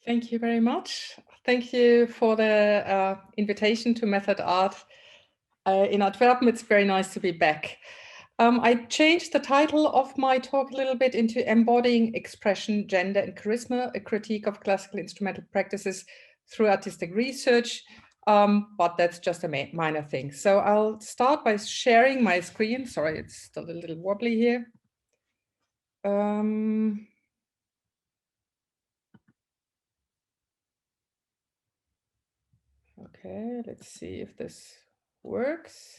Thank you very much. Thank you for the invitation to Method Art in Antwerpen. It's very nice to be back. I changed the title of my talk a little bit into Embodying Expression, Gender and Charisma, a critique of classical instrumental practices through artistic research, but that's just a minor thing. So I'll start by sharing my screen. Sorry, it's still a little wobbly here. Okay, let's see if this works.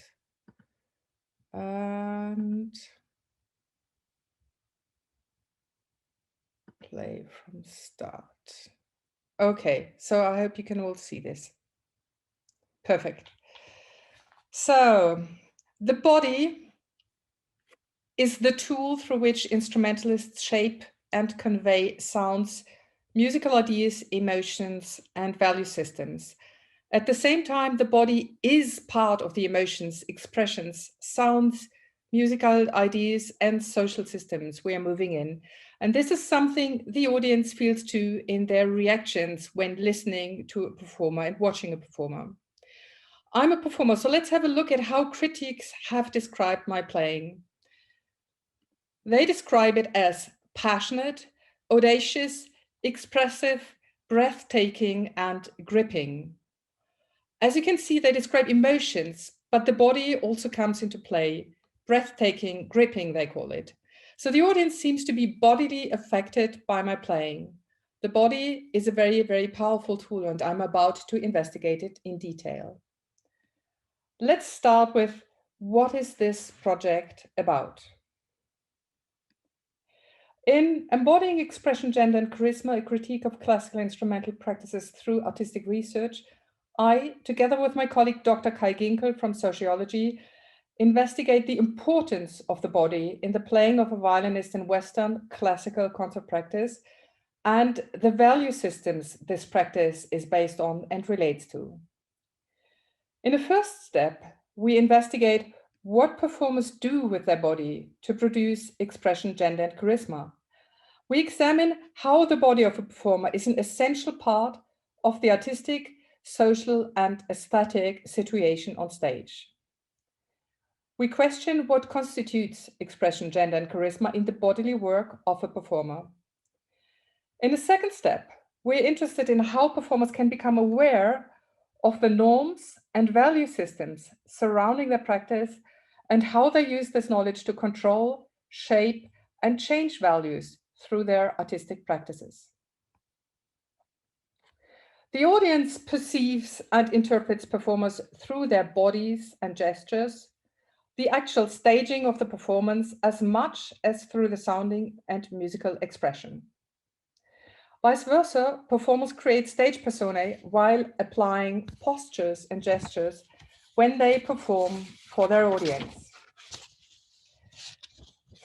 And play from start. Okay, so I hope you can all see this. Perfect. So the body is the tool through which instrumentalists shape and convey sounds, musical ideas, emotions, and value systems. At the same time, the body is part of the emotions, expressions, sounds, musical ideas, and social systems we are moving in. And this is something the audience feels too in their reactions when listening to a performer and watching a performer. I'm a performer, so let's have a look at how critics have described my playing. They describe it as passionate, audacious, expressive, breathtaking, and gripping. As you can see, they describe emotions, but the body also comes into play. Breathtaking, gripping, they call it. So the audience seems to be bodily affected by my playing. The body is a very, very powerful tool, and I'm about to investigate it in detail. Let's start with, what is this project about? In Embodying Expression, Gender and Charisma, a critique of classical instrumental practices through artistic research, I, together with my colleague Dr. Kai Ginkel from sociology, investigate the importance of the body in the playing of a violinist in Western classical concert practice and the value systems this practice is based on and relates to. In the first step, we investigate what performers do with their body to produce expression, gender, and charisma. We examine how the body of a performer is an essential part of the artistic, social, and aesthetic situation on stage. We question what constitutes expression, gender, and charisma in the bodily work of a performer. In the second step, we're interested in how performers can become aware of the norms and value systems surrounding their practice and how they use this knowledge to control, shape, and change values through their artistic practices. The audience perceives and interprets performers through their bodies and gestures, the actual staging of the performance as much as through the sounding and musical expression. Vice versa, performers create stage personae while applying postures and gestures when they perform for their audience.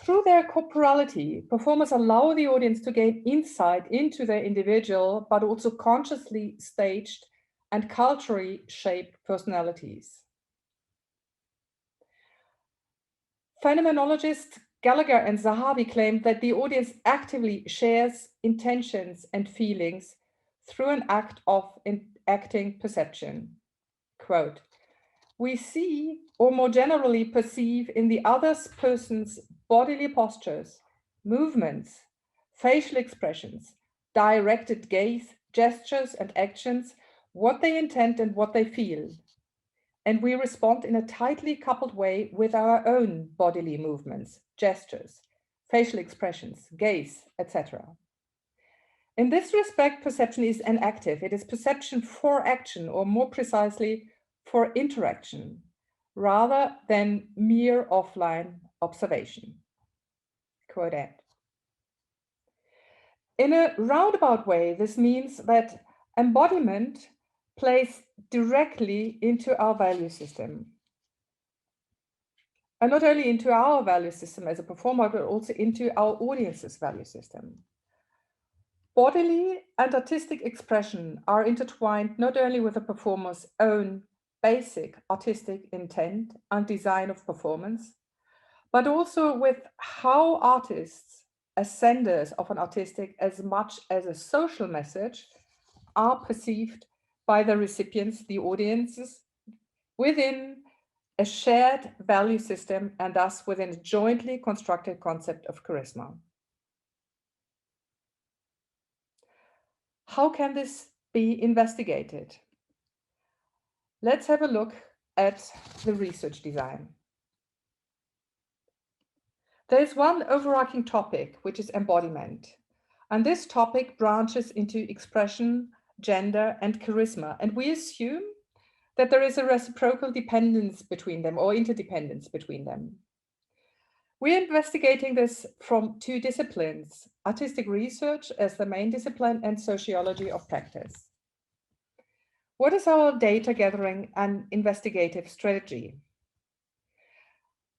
Through their corporality, performers allow the audience to gain insight into their individual, but also consciously staged and culturally shaped personalities. Phenomenologists Gallagher and Zahavi claimed that the audience actively shares intentions and feelings through an act of acting perception. Quote, "We see, or more generally perceive, in the other person's bodily postures, movements, facial expressions, directed gaze, gestures, and actions, what they intend and what they feel. And we respond in a tightly coupled way with our own bodily movements, gestures, facial expressions, gaze, etc. In this respect, perception is enactive. It is perception for action, or more precisely, for interaction, rather than mere offline observation." Quote end. In a roundabout way, this means that embodiment plays directly into our value system. And not only into our value system as a performer, but also into our audience's value system. Bodily and artistic expression are intertwined not only with the performer's own basic artistic intent and design of performance, but also with how artists, as senders of an artistic as much as a social message, are perceived by the recipients, the audiences, within a shared value system and thus within a jointly constructed concept of charisma. How can this be investigated? Let's have a look at the research design. There is one overarching topic, which is embodiment. And this topic branches into expression, gender, and charisma. And we assume that there is a reciprocal dependence between them or interdependence between them. We're investigating this from two disciplines, artistic research as the main discipline and sociology of practice. What is our data gathering and investigative strategy?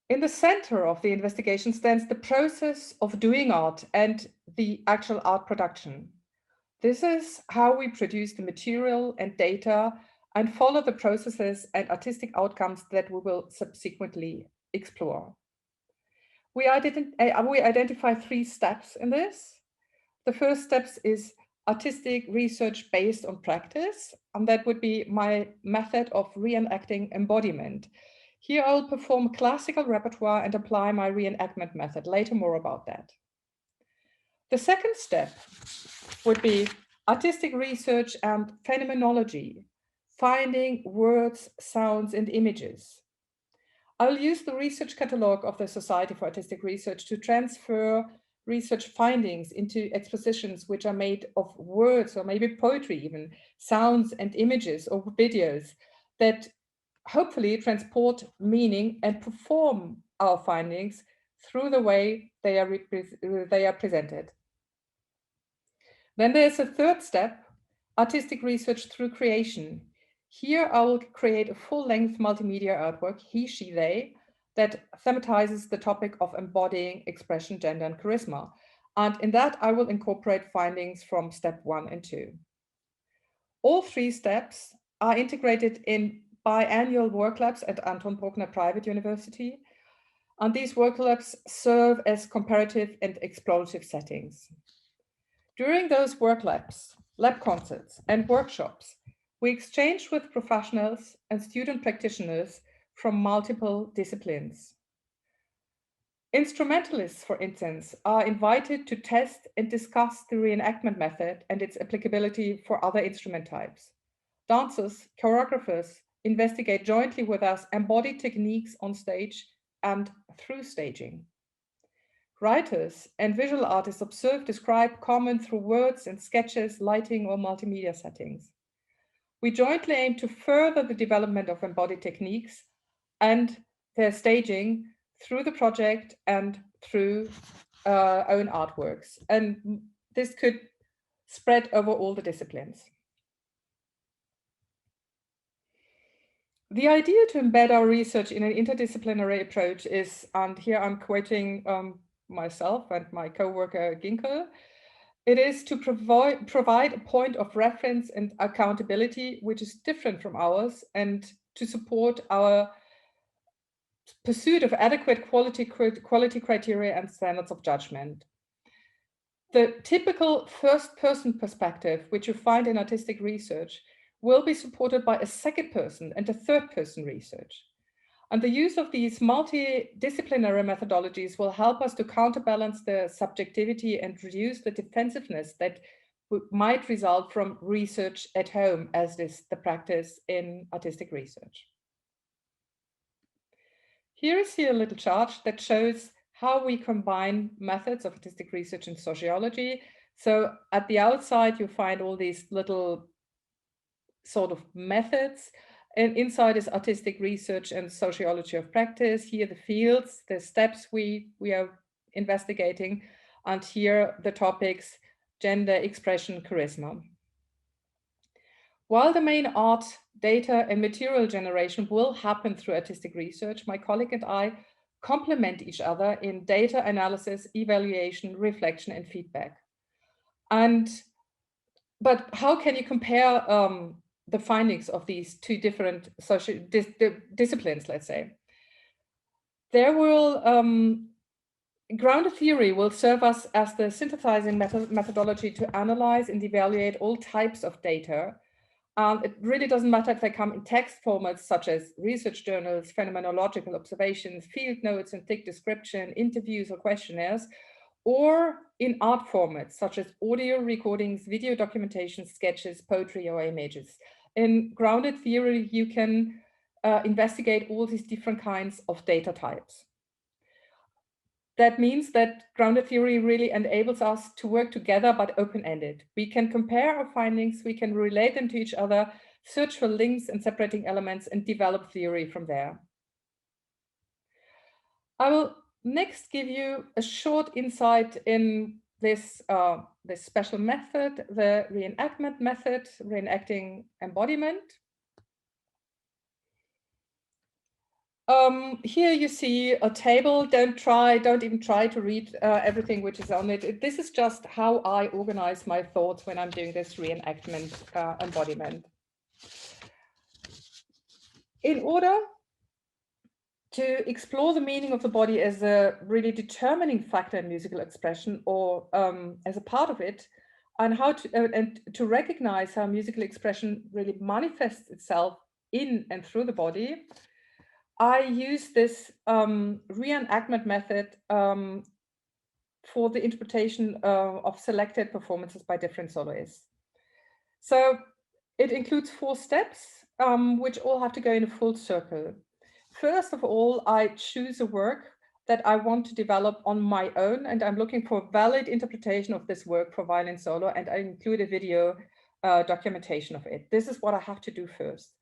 In the center of the investigation stands the process of doing art and the actual art production. This is how we produce the material and data and follow the processes and artistic outcomes that we will subsequently explore. We identify 3 steps in this. The first step is artistic research based on practice, and that would be my method of reenacting embodiment. Here I'll perform classical repertoire and apply my reenactment method. Later, more about that. The second step would be artistic research and phenomenology, finding words, sounds, and images. I'll use the research catalog of the Society for Artistic Research to transfer research findings into expositions which are made of words or maybe poetry even, sounds and images or videos that hopefully transport meaning and perform our findings through the way they are presented. Then there's a third step, artistic research through creation. Here I will create a full-length multimedia artwork, he, she, they, that thematizes the topic of embodying expression, gender, and charisma. And in that, I will incorporate findings from step 1 and 2. All 3 steps are integrated in biannual work labs at Anton Bruckner Private University. And these work labs serve as comparative and explorative settings. During those work labs, lab concerts, and workshops, we exchange with professionals and student practitioners from multiple disciplines. Instrumentalists, for instance, are invited to test and discuss the reenactment method and its applicability for other instrument types. Dancers, choreographers investigate jointly with us embodied techniques on stage and through staging. Writers and visual artists observe, describe, comment through words and sketches, lighting, or multimedia settings. We jointly aim to further the development of embodied techniques and their staging through the project and through own artworks. And this could spread over all the disciplines. The idea to embed our research in an interdisciplinary approach is, and here I'm quoting myself and my co-worker Ginkel, it is to provide a point of reference and accountability which is different from ours and to support our pursuit of adequate quality criteria and standards of judgment. The typical first-person perspective, which you find in artistic research, will be supported by a second person and a third person research. And the use of these multidisciplinary methodologies will help us to counterbalance the subjectivity and reduce the defensiveness that might result from research at home, as is the practice in artistic research. Here is a little chart that shows how we combine methods of artistic research and sociology. So at the outside, you find all these little sort of methods, and inside is artistic research and sociology of practice. Here the fields, the steps we are investigating, and here the topics, gender, expression, charisma. While the main art, data, and material generation will happen through artistic research, my colleague and I complement each other in data analysis, evaluation, reflection, and feedback. But how can you compare the findings of these 2 different disciplines, let's say? There will grounded theory will serve us as the synthesizing methodology to analyze and evaluate all types of data. It really doesn't matter if they come in text formats such as research journals, phenomenological observations, field notes and thick description, interviews or questionnaires, or in art formats such as audio recordings, video documentation, sketches, poetry, or images. In grounded theory, you can investigate all these different kinds of data types. That means that grounded theory really enables us to work together, but open-ended. We can compare our findings, we can relate them to each other, search for links and separating elements, and develop theory from there. I will next give you a short insight in this, this special method, the reenactment method, reenacting embodiment. Here you see a table. Don't even try to read everything which is on it. This is just how I organize my thoughts when I'm doing this reenactment embodiment. In order to explore the meaning of the body as a really determining factor in musical expression, or as a part of it, and how to recognize how musical expression really manifests itself in and through the body, I use this reenactment method for the interpretation of selected performances by different soloists. So it includes 4 steps, which all have to go in a full circle. First of all, I choose a work that I want to develop on my own, and I'm looking for a valid interpretation of this work for violin solo, and I include a video documentation of it. This is what I have to do first.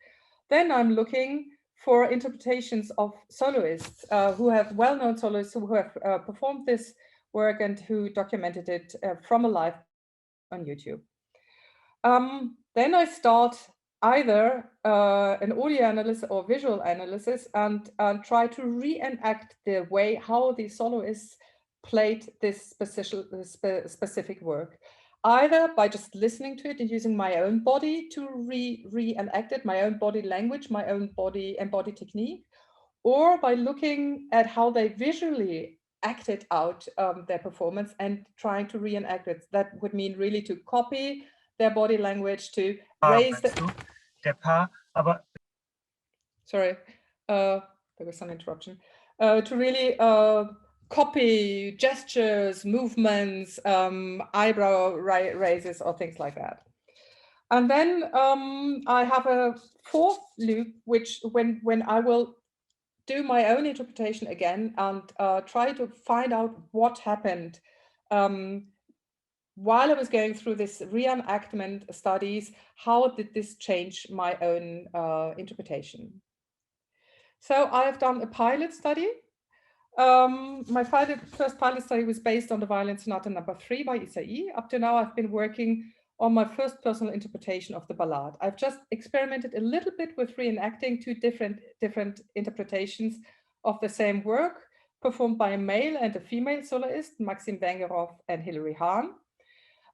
Then I'm looking for interpretations of soloists who have well-known soloists who have performed this work and who documented it from a live on YouTube. Then I start either an audio analysis or visual analysis and try to reenact the way how the soloists played this specific work, either by just listening to it and using my own body to reenact it, my own body language, my own body embodied technique, or by looking at how they visually acted out their performance and trying to reenact it. That would mean really to copy their body language, to raise sorry, there was some interruption. To really copy gestures, movements, eyebrow raises, or things like that. And then I have a 4th loop, which when I will do my own interpretation again and try to find out what happened while I was going through this reenactment studies, how did this change my own interpretation? So I've done a pilot study. My first pilot study was based on the Violin Sonata No. 3 by Isai. Up to now, I've been working on my first personal interpretation of the ballade. I've just experimented a little bit with reenacting 2 different interpretations of the same work, performed by a male and a female soloist, Maxim Wengerhoff and Hilary Hahn.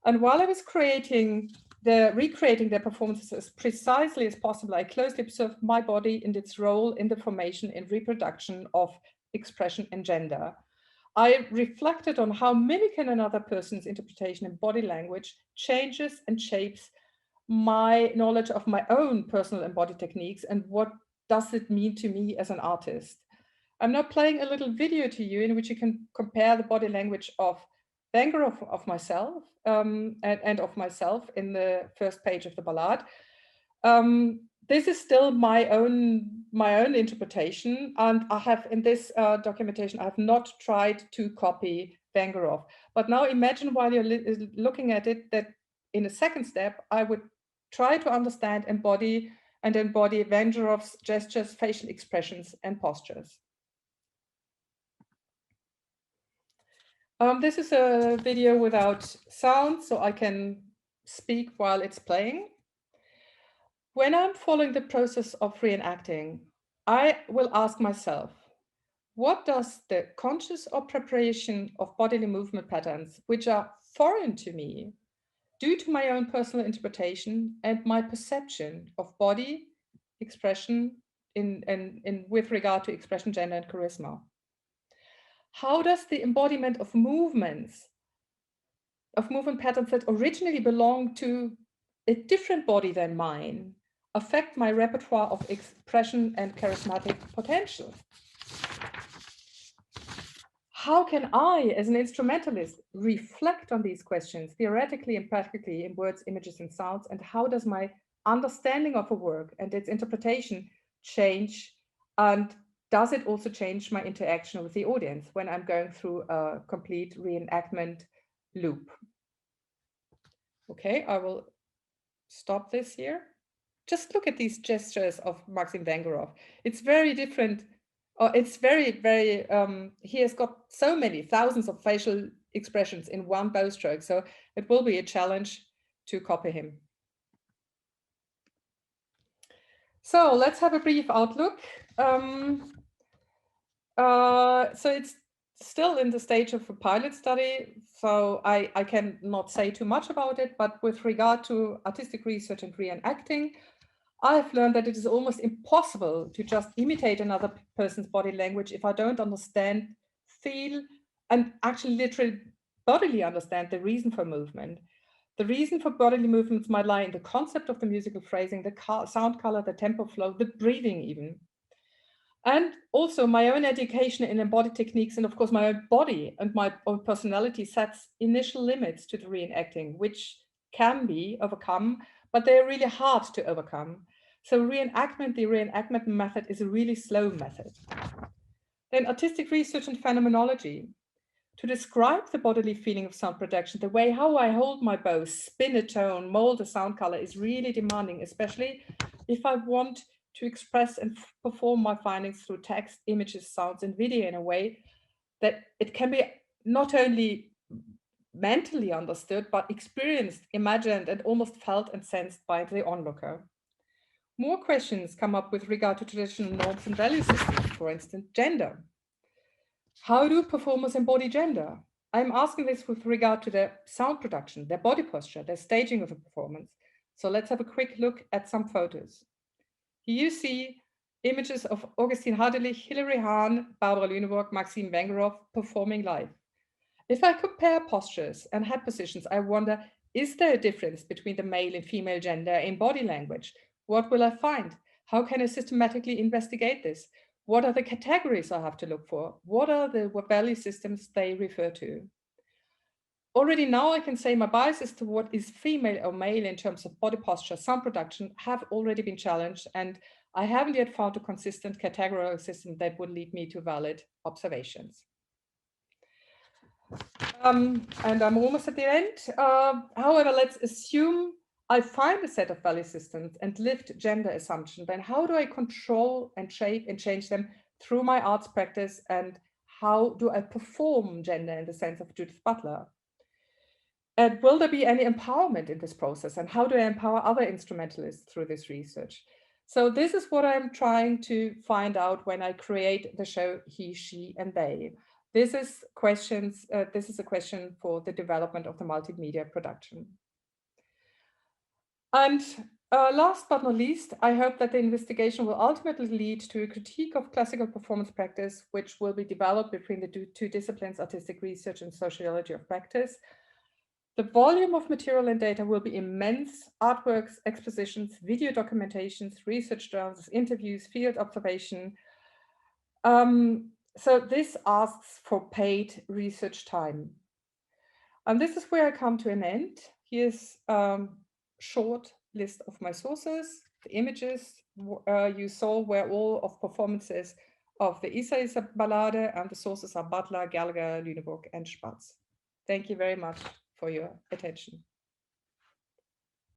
And while I was recreating their performances as precisely as possible, I closely observed my body and its role in the formation and reproduction of expression and gender. I reflected on how mimicking another person's interpretation in body language changes and shapes my knowledge of my own personal embodied techniques and what does it mean to me as an artist. I'm now playing a little video to you in which you can compare the body language of Wenger of myself and of myself in the first page of the ballade. This is still my own interpretation, and I have in this documentation I have not tried to copy Wengerhoff. But now imagine while you're looking at it that in a second step I would try to understand embody Wengerhoff's gestures, facial expressions, and postures. This is a video without sound, so I can speak while it's playing. When I'm following the process of reenacting, I will ask myself, what does the conscious or preparation of bodily movement patterns, which are foreign to me, do to my own personal interpretation and my perception of body expression in with regard to expression, gender, and charisma? How does the embodiment of movement patterns that originally belong to a different body than mine affect my repertoire of expression and charismatic potential? How can I, as an instrumentalist, reflect on these questions theoretically and practically in words, images, and sounds? And how does my understanding of a work and its interpretation change? And does it also change my interaction with the audience when I'm going through a complete reenactment loop? Okay, I will stop this here. Just look at these gestures of Maxim Vengerov. It's very different. It's very, very, he has got so many thousands of facial expressions in one bow stroke. So it will be a challenge to copy him. So let's have a brief outlook. So it's still in the stage of a pilot study, so I cannot say too much about it, but with regard to artistic research and reenacting, I've learned that it is almost impossible to just imitate another person's body language if I don't understand, feel, and actually literally bodily understand the reason for movement. The reason for bodily movements might lie in the concept of the musical phrasing, the sound color, the tempo flow, the breathing even. And also my own education in embodied techniques, and of course my own body and my own personality sets initial limits to the reenacting, which can be overcome, but they're really hard to overcome. So reenactment, the reenactment method, is a really slow method. Then artistic research and phenomenology. To describe the bodily feeling of sound production, the way how I hold my bow, spin a tone, mold a sound color is really demanding, especially if I want to express and perform my findings through text, images, sounds, and video in a way that it can be not only mentally understood, but experienced, imagined, and almost felt and sensed by the onlooker. More questions come up with regard to traditional norms and value systems, for instance, gender. How do performers embody gender? I'm asking this with regard to their sound production, their body posture, their staging of a performance. So let's have a quick look at some photos. Here you see images of Augustin Hardelich, Hilary Hahn, Barbara Lüneburg, Maxim Vengerov performing live. If I compare postures and head positions, I wonder, is there a difference between the male and female gender in body language? What will I find? How can I systematically investigate this? What are the categories I have to look for? What are the value systems they refer to? Already now I can say my biases to what is female or male in terms of body posture, sound production have already been challenged, and I haven't yet found a consistent categorical system that would lead me to valid observations. And I'm almost at the end. However, let's assume I find a set of value systems and lift gender assumption. Then how do I control and shape and change them through my arts practice? And how do I perform gender in the sense of Judith Butler? And will there be any empowerment in this process? And how do I empower other instrumentalists through this research? So this is what I'm trying to find out when I create the show He, She, and They. This is a question for the development of the multimedia production. And last but not least, I hope that the investigation will ultimately lead to a critique of classical performance practice, which will be developed between the two disciplines, artistic research and sociology of practice. The volume of material and data will be immense: artworks, expositions, video documentations, research journals, interviews, field observation. So this asks for paid research time. And this is where I come to an end. Here's a short list of my sources. The images you saw were all of performances of the Isa Ballade, and the sources are Butler, Gallagher, Lüneburg, and Spatz. Thank you very much for your attention.